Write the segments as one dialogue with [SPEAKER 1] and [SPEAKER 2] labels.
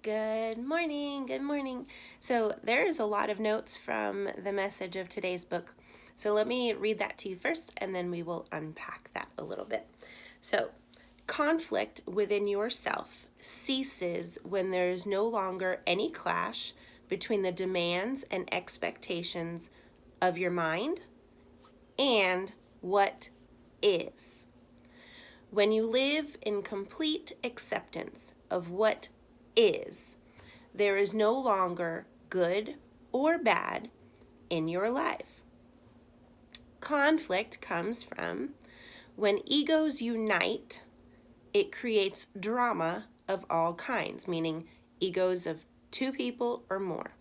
[SPEAKER 1] Good morning. Good morning. So, there's a lot of notes from the message of today's book. So, let me read that to you first, and then we will unpack that a little bit. So, conflict within yourself ceases when there is no longer any clash between the demands and expectations of your mind and what is. When you live in complete acceptance of what is, there is no longer good or bad in your life. Conflict comes from when egos unite, it creates drama of all kinds, meaning egos of two people or more.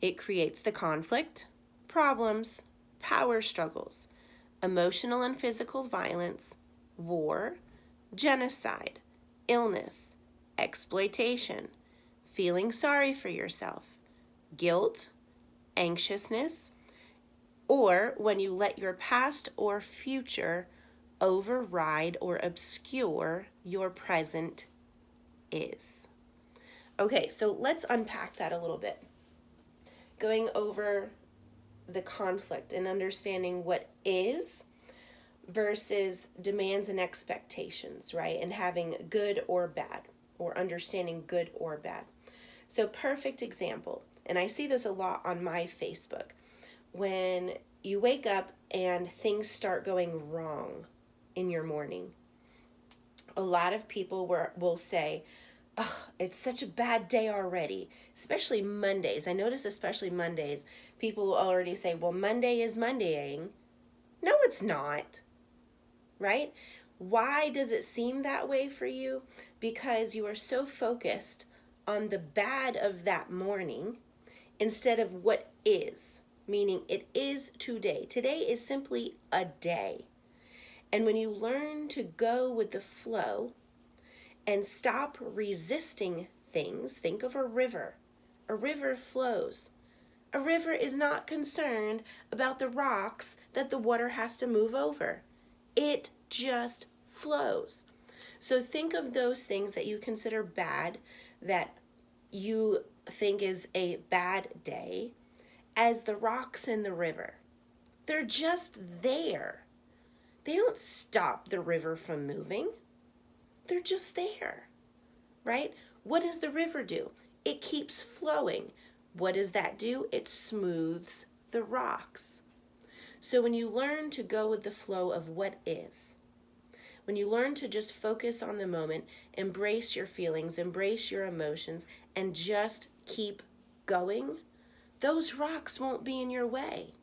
[SPEAKER 1] It creates the conflict, problems, power struggles, emotional and physical violence, war, genocide, illness, exploitation, feeling sorry for yourself, guilt, anxiousness, or when you let your past or future override or obscure your present is. Okay, so let's unpack that a little bit. Going over the conflict and understanding what is versus demands and expectations, right? And having good or bad, or understanding good or bad. So, perfect example, and I see this a lot on my Facebook. When you wake up and things start going wrong in your morning, a lot of people will say, oh, it's such a bad day already, especially Mondays. I notice especially Mondays, people will already say, well, Monday is Mondaying. No, it's not. Right? Why does it seem that way for you? Because you are so focused on the bad of that morning instead of what is, meaning it is today. Today is simply a day. And when you learn to go with the flow and stop resisting things, think of a river. A river flows. A river is not concerned about the rocks that the water has to move over. It just flows. So think of those things that you consider bad, that you think is a bad day, as the rocks in the river. They're just there. They don't stop the river from moving. They're just there, right? What does the river do? It keeps flowing. What does that do? It smooths the rocks. So when you learn to go with the flow of what is, when you learn to just focus on the moment, embrace your feelings, embrace your emotions, and just keep going, those rocks won't be in your way.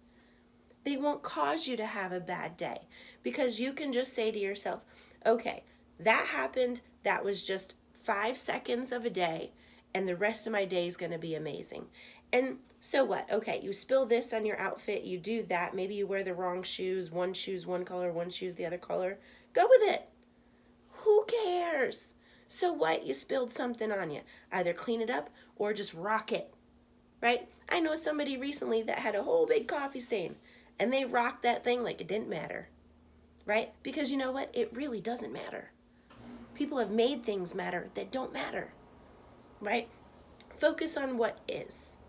[SPEAKER 1] They won't cause you to have a bad day because you can just say to yourself, okay, that happened, that was just 5 seconds of a day, and the rest of my day is going to be amazing. And so what? Okay, you spill this on your outfit, you do that, maybe you wear the wrong shoes, one shoe's one color, one shoe's the other color. Go with it. Who cares? So what? You spilled something on you. Either clean it up or just rock it, right? I know somebody recently that had a whole big coffee stain, and they rocked that thing like it didn't matter, right? Because you know what? It really doesn't matter. People have made things matter that don't matter, right? Focus on what is.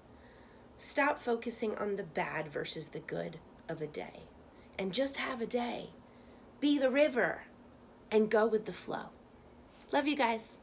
[SPEAKER 1] Stop focusing on the bad versus the good of a day. And just have a day. Be the river and go with the flow. Love you guys.